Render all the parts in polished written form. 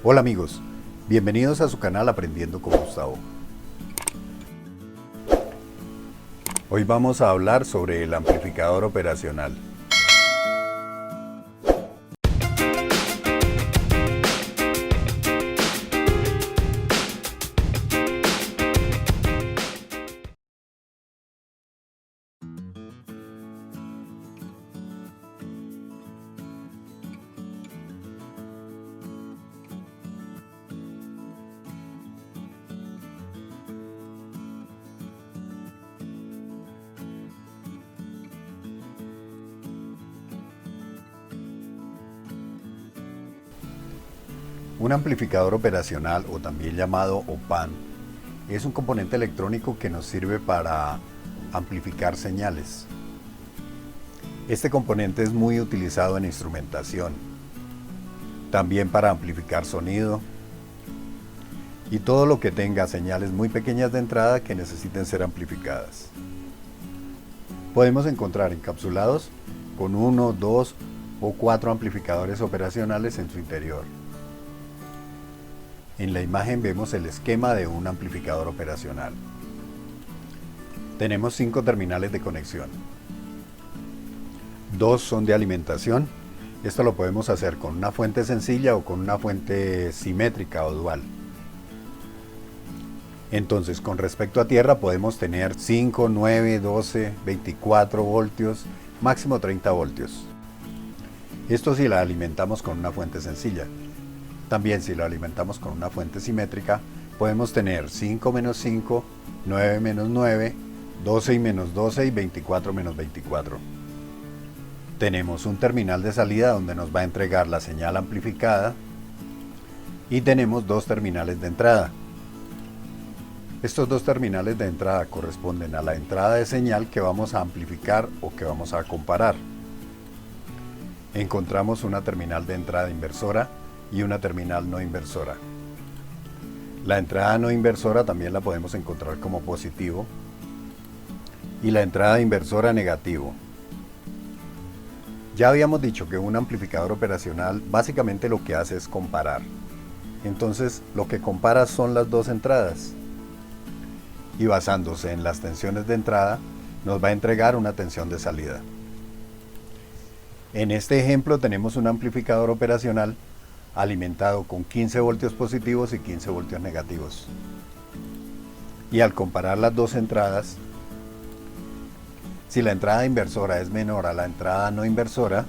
Hola amigos, bienvenidos a su canal Aprendiendo con Gustavo. Hoy vamos a hablar sobre el amplificador operacional. Un amplificador operacional, o también llamado OPAN, es un componente electrónico que nos sirve para amplificar señales. Este componente es muy utilizado en instrumentación, también para amplificar sonido y todo lo que tenga señales muy pequeñas de entrada que necesiten ser amplificadas. Podemos encontrar encapsulados con 1, 2 o 4 amplificadores operacionales en su interior. En la imagen vemos el esquema de un amplificador operacional. Tenemos 5 terminales de conexión. 2 son de alimentación. Esto lo podemos hacer con una fuente sencilla o con una fuente simétrica o dual. Entonces, con respecto a tierra podemos tener 5, 9, 12, 24 voltios, máximo 30 voltios. Esto si la alimentamos con una fuente sencilla. También si lo alimentamos con una fuente simétrica, podemos tener 5 menos 5, 9 menos 9, 12 y menos 12 y 24 menos 24. Tenemos un terminal de salida donde nos va a entregar la señal amplificada y tenemos 2 terminales de entrada. Estos 2 terminales de entrada corresponden a la entrada de señal que vamos a amplificar o que vamos a comparar. Encontramos una terminal de entrada inversora y una terminal no inversora. La entrada no inversora también la podemos encontrar como positivo y la entrada inversora negativo. Ya habíamos dicho que un amplificador operacional básicamente lo que hace es comparar. Entonces lo que compara son las 2 entradas y basándose en las tensiones de entrada nos va a entregar una tensión de salida. En este ejemplo tenemos un amplificador operacional alimentado con 15 voltios positivos y 15 voltios negativos. Y al comparar las 2 entradas, si la entrada inversora es menor a la entrada no inversora,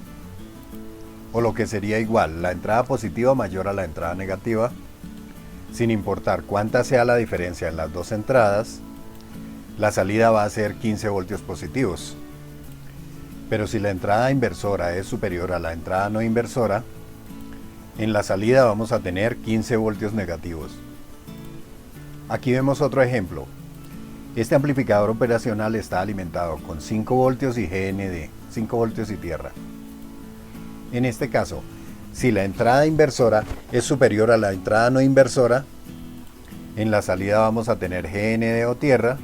o lo que sería igual, la entrada positiva mayor a la entrada negativa, sin importar cuánta sea la diferencia en las 2 entradas, la salida va a ser 15 voltios positivos. Pero si la entrada inversora es superior a la entrada no inversora, en la salida vamos a tener 15 voltios negativos. Aquí vemos otro ejemplo. Este amplificador operacional está alimentado con 5 voltios y GND, 5 voltios y tierra. En este caso, si la entrada inversora es superior a la entrada no inversora, en la salida vamos a tener GND o tierra.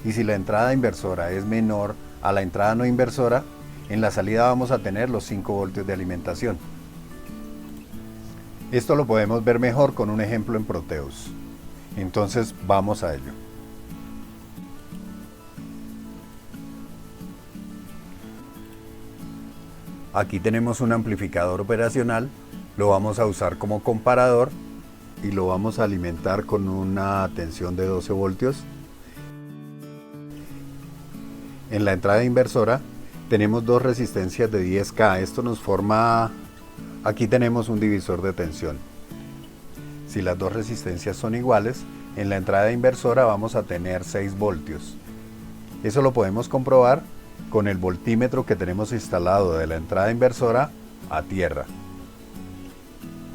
Y si la entrada inversora es menor a la entrada no inversora, en la salida vamos a tener los 5 voltios de alimentación. Esto lo podemos ver mejor con un ejemplo en Proteus. Entonces vamos a ello. Aquí tenemos un amplificador operacional, lo vamos a usar como comparador y lo vamos a alimentar con una tensión de 12 voltios. En la entrada inversora tenemos 2 resistencias de 10K, esto nos forma. Aquí tenemos un divisor de tensión. Si las 2 resistencias son iguales, en la entrada inversora vamos a tener 6 voltios. Eso lo podemos comprobar con el voltímetro que tenemos instalado de la entrada inversora a tierra.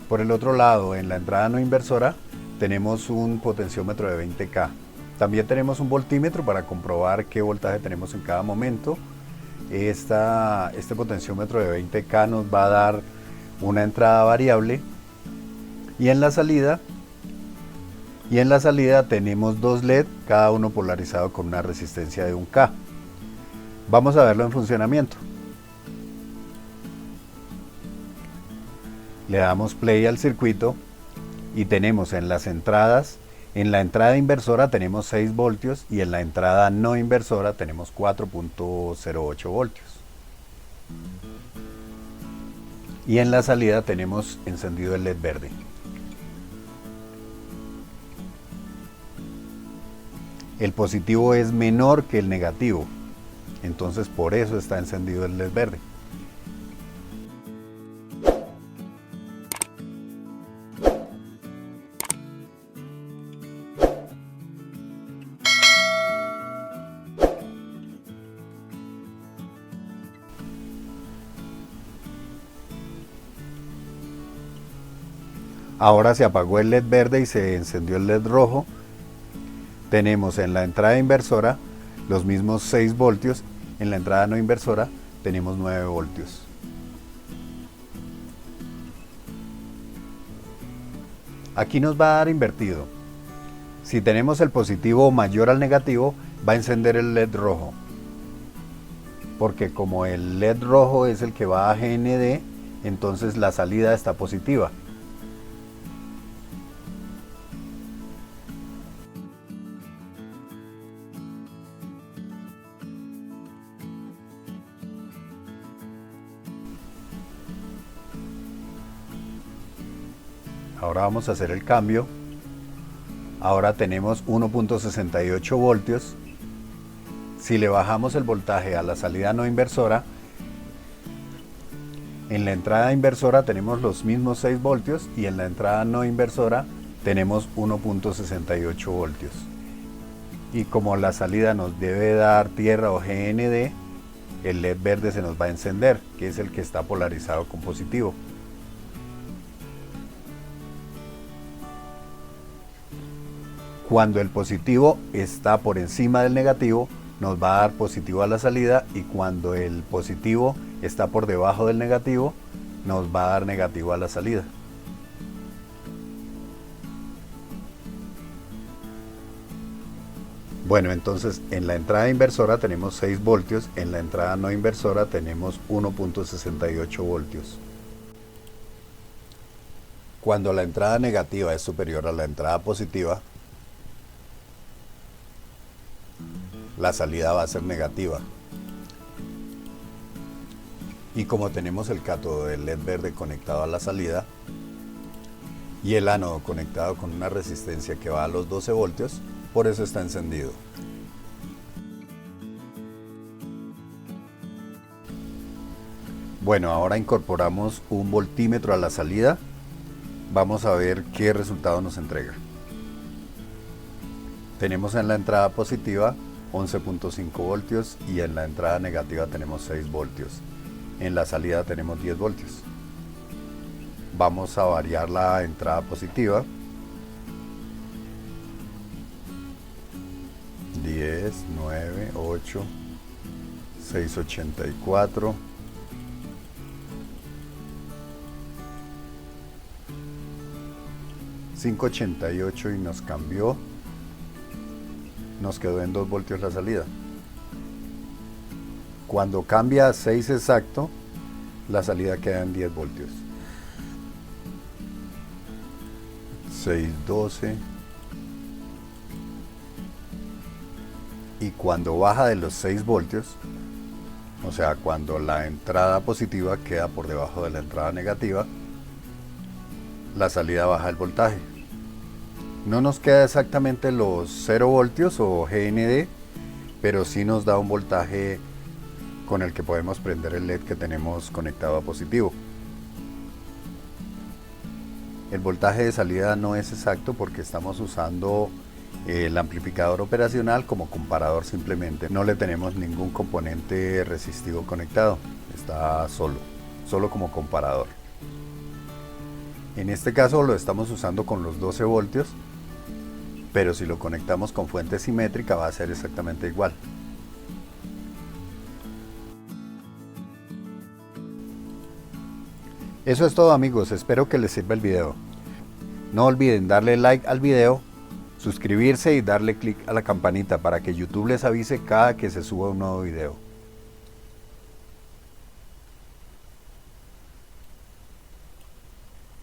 Por el otro lado, en la entrada no inversora, tenemos un potenciómetro de 20K. También tenemos un voltímetro para comprobar qué voltaje tenemos en cada momento. Este potenciómetro de 20K nos va a dar una entrada variable y en la salida tenemos 2 LED, cada uno polarizado con una resistencia de 1K. Vamos a verlo en funcionamiento. Le damos play al circuito y tenemos en las entradas, en la entrada inversora tenemos 6 voltios y en la entrada no inversora tenemos 4.08 voltios. Y en la salida tenemos encendido el LED verde. El positivo es menor que el negativo, entonces por eso está encendido el LED verde. Ahora se apagó el LED verde y se encendió el LED rojo. Tenemos en la entrada inversora los mismos 6 voltios, en la entrada no inversora tenemos 9 voltios. Aquí nos va a dar invertido. Si tenemos el positivo mayor al negativo, va a encender el LED rojo. Porque como el LED rojo es el que va a GND, entonces la salida está positiva. Ahora vamos a hacer el cambio. Ahora tenemos 1.68 voltios. Si le bajamos el voltaje a la salida no inversora, en la entrada inversora tenemos los mismos 6 voltios y en la entrada no inversora tenemos 1.68 voltios. Y como la salida nos debe dar tierra o GND, el LED verde se nos va a encender, que es el que está polarizado con positivo. Cuando el positivo está por encima del negativo, nos va a dar positivo a la salida, y cuando el positivo está por debajo del negativo, nos va a dar negativo a la salida. Bueno, entonces en la entrada inversora tenemos 6 voltios, en la entrada no inversora tenemos 1.68 voltios. Cuando la entrada negativa es superior a la entrada positiva, la salida va a ser negativa. Y como tenemos el cátodo del LED verde conectado a la salida y el ánodo conectado con una resistencia que va a los 12 voltios, por eso está encendido. Bueno, ahora incorporamos un voltímetro a la salida. Vamos a ver qué resultado nos entrega. Tenemos en la entrada positiva 11.5 voltios y en la entrada negativa tenemos 6 voltios. En la salida tenemos 10 voltios. Vamos a variar la entrada positiva. 10, 9, 8, 684. $5.88 y nos cambió. Nos quedó en 2 voltios la salida. Cuando cambia a 6 exacto, la salida queda en 10 voltios. 6.12. Y cuando baja de los 6 voltios, o sea, cuando la entrada positiva queda por debajo de la entrada negativa, la salida baja el voltaje. No nos queda exactamente los 0 voltios o GND, pero sí nos da un voltaje con el que podemos prender el LED que tenemos conectado a positivo. El voltaje de salida no es exacto porque estamos usando el amplificador operacional como comparador simplemente. No le tenemos ningún componente resistivo conectado, está solo como comparador. En este caso lo estamos usando con los 12 voltios, pero si lo conectamos con fuente simétrica va a ser exactamente igual. Eso es todo, amigos, espero que les sirva el video. No olviden darle like al video, suscribirse y darle clic a la campanita para que YouTube les avise cada que se suba un nuevo video.